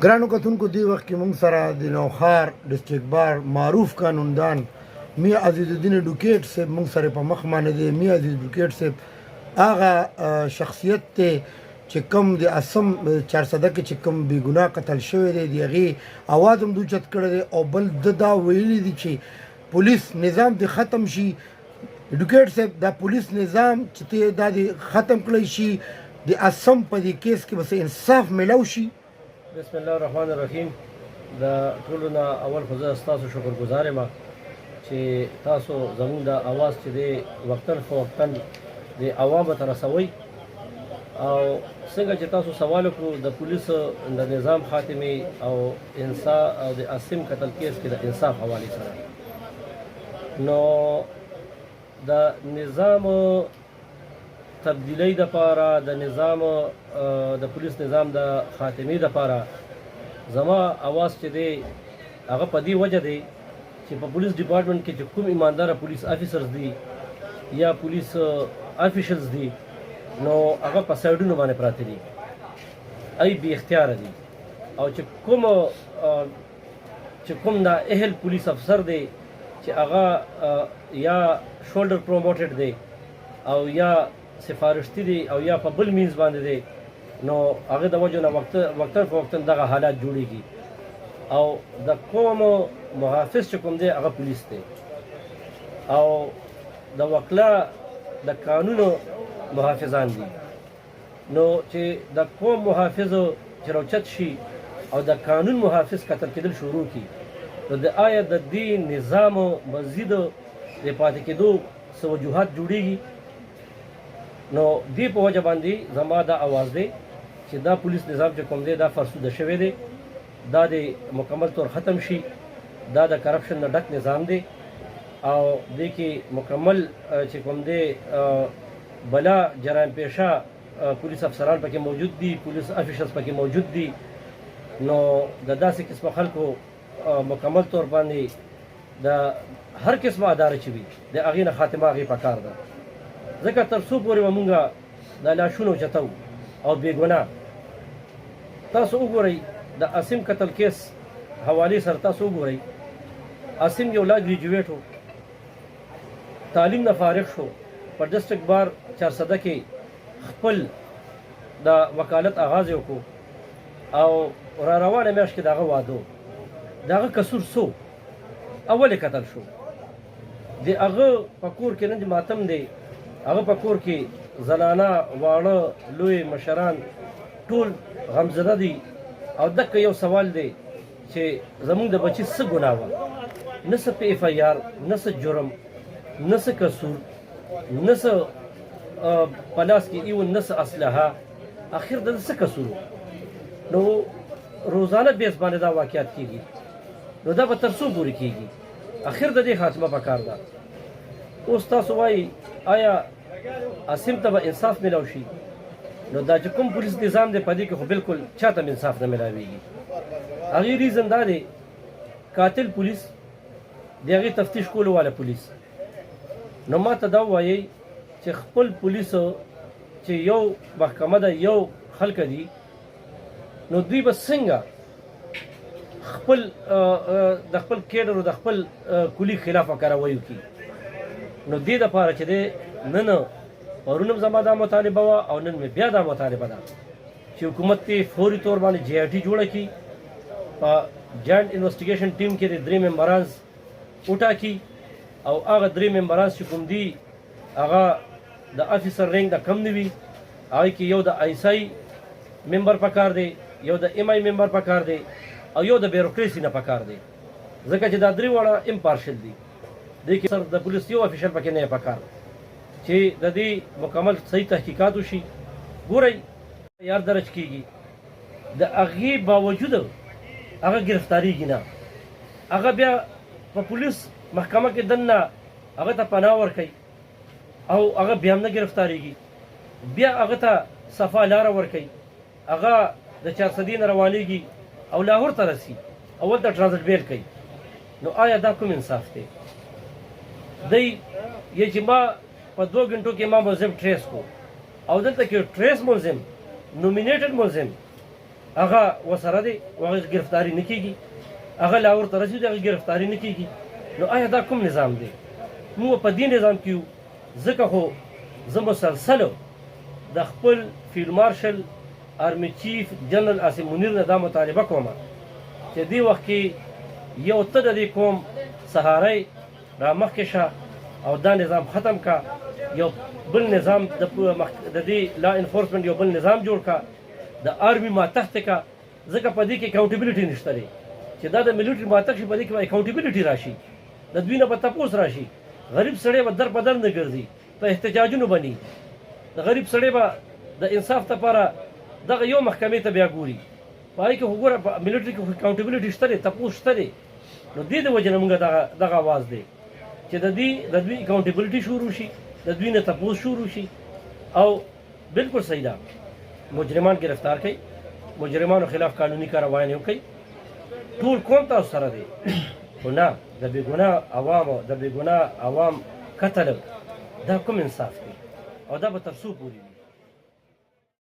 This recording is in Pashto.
ګرانو کتونکو دې وخت کې موږ سره د نوښار ډسټرکټ بار معروف قانوندان میا عزیز الدین اډوکیټ صاحب موږ سره په مخ باندې دی. میا عزیز اډوکیټ صاحب هغه شخصیت دی چې کوم د اسم 400 کې چې کوم بې ګناه قتل شوی دی د هغې اواز هم دوی چت کړی دی او بل ده دا ویلي دي چې پولیس نظام دې ختم شي. اډوکیټ صاحب دا پولیس نظام چې دا دې ختم کړی شي د اسم په دې کیس کې بس انصاف میلاو شي. بسم الله الرحمن الرحیم. د ټولو نه اول خو زه ستاسو شکرګزار یم چې تاسو زموږ د اواز چې دی وختن خو وختن د عوامو ته رسوئ او څنګه چې تاسو سوال وکړو د پولیسو د نظام خاتمې او انصاف او د اسم قتل کیس کې د انصاف حوالې سره نو د نظام تبدیلی دپاره د نظام د پولیس نظام د خاتمې دپاره زما اواز چې دی هغه په دې وجه دی چې په پولیس ډپارټمنټ کې چې کوم ایمانداره پولیس افیسرز دي یا پولیس افیشلز دي نو هغه په سایډونو باندې پراته دي، ای بې اختیاره دي او چې کوم دا اهل پولیس افسر دی چې هغه یا شولډر پروموټډ دی او یا سفارشتي دی او یا په بل مینز باندې دی نو هغه د وجه نه وختن په وختن دغه حالات جوړیږي او د قوم محافظ چې کوم دی هغه پولیس دی او د وکلا د قانونو محافظان دي. نو چې د قوم محافظ چې راوچت شي او د قانون محافظ قتل کېدل شروع کی نو د آیا د دې نظام مزید د پاتې کېدو څه وجوهات جوړیږي. نو دې په وجه باندې زما دا اواز دی چې دا پولیس نظام چې کوم دی دا فرسوده شوی دی، دا د مکمل طور ختم شي، دا د کرپشن نه ډک نظام دی او دې کې مکمل چې کوم دی بلا جرایم پیشه پولیس افسران پکې موجود دي، پولیس افیشلز پکې موجود دي. نو د داسې قسمه خلکو مکمل طور باندې د هر قسمه اداره چې وي د هغې نه خاتمه هغې پکار ده، ځکه تر څو پورې به مونږ د لاشونو چتو او بې ګناه. تاسو وګورئ د اسم قتل کیس حوالې سره تاسو وګورئ، اسم یو لا ګریجویټ و، تعلیم نه فارغ شو، په ډسټرکټ بار 400 کې خپل د وکالت آغاز یې وکړو او را روانه میاشت کې د هغه واده د هغه قصور څو اول قتل شو، د هغه په کور کې نن ماتم دی، هغه په کور کې زنانه واړه لوی مشران ټول غمزده دي او دکه یو سوال دی چې زمونږ د بچي څه ګناه وه، نه څه په اف آی آر، نه څه جرم، نه څه قصور، نه څه په لاس کې ایون، نه څه اسلحه، اخر د څه قصور. نو روزانه بیس باندې دا واقعات کیږي نو دا به تر څو پورې کیږي؟ اخر د دې خاتمه پکار ده. اوس تاسو وایي آیا اسم ته به انصاف میلاو شي؟ نو دا چې کوم پولیس نظام دی په دې کې خو بالکل چاته انصاف نه میلاویږي. هغې ریزن دا دی قاتل پولیس د هغې تفتیش کولو والا پولیس. نو ما ته دا ووایئ چې خپل پولیسو چې یو محکمه ده یو خلک دي نو دوی به څنګه خپل د خپل کیډر او د خپل کلي خلاف کاروایي وکړي؟ نو دې دپاره چې دی نن پرون هم زما دا مطالبه وه او نن مې بیا دا مطالبه ده چې حکومت دې فوري طور باندې جی آی ټي جوړه کړي، په جاینټ انویسټیګیشن ټیم کې د 3 ممبران وټاکي او هغه 3 ممبران چې کوم دي هغه د افیسر رینک د کم نه وي، هغې کې یو د آیسای ممبر پکار دی، یو د ایم آی ممبر پکار دی او یو د بیروکریسي نه پکار دی، ځکه چې دا درې واړه امپارشل دي. دې کې د پولیس یو افیشل پکې نه پکار چې د دې مکمل صحیح تحقیقات وشي. ګورئ یار درج کیږي، د هغې باوجود هغه ګرفتاریږي نه، هغه بیا په پولیس محکمه کې دننه هغه ته پناه ورکوي او هغه بیا هم نه ګرفتاریږي، بیا هغه ته صفا لاره ورکوي، هغه د 400 نه روانېږي او لاهور ته رسي او ولته ټرانزټ بیل کوي. نو آیا دا کوم انصاف دی؟ دی یې چې ما په 2 غنټو کې ما ملزم ټریس کو او دلته کې ټریس ملزم، نومینیټډ ملزم هغه وسره دی او هغه گرفتاری نه کیږي، هغه لاهور ته رسېږي هغه گرفتاری نه کیږي. نو آیا دا کوم نظام دی؟ موږ په دې نظام کې یو. ځکه خو زه مسلسل د خپل فیلډ مارشل آرمي چیف جنرال عاصم منیر نه دا مطالبه کوم چې دې وخت کې یو ته د دې قوم سهاری را مخکې شه او دا نظام ختم کا، یو بل نظام د دې لا انفورسمنٹ یو بل نظام جوړ کا، د آرمي ماتحت کا. ځکه په دې کې اکاونټیبلټي نشته دی چې دا د ملیټري ماتحت شي، په دې کې اکاونټیبلټي راشي، د دوی نه به تپوس راشي. غریب سړی به در په در نه ګرځي، په احتجاجونو بني. د غریب سړی به د انصاف لپاره دغه یو محکمې ته بیا ګوري. په هغې کې خو ګوره په ملیټري کې خو اکاونټیبلټي شته دی، تپوس شته دی. نو دې د وجې نه موږ دغه اواز دی چې د دوی اکاونټیبلټي شروع شي، د دوی نه تپوس شروع شي. او بالکل صحیح ده، مجرمان گرفتار کړي، مجرمانو خلاف قانوني کاروایانې وکړي. ټول قوم تاسو سره دی، خو نه د بېګناه عوام قتل دا کوم انصاف دی؟ او دا به تر څو پورې وي؟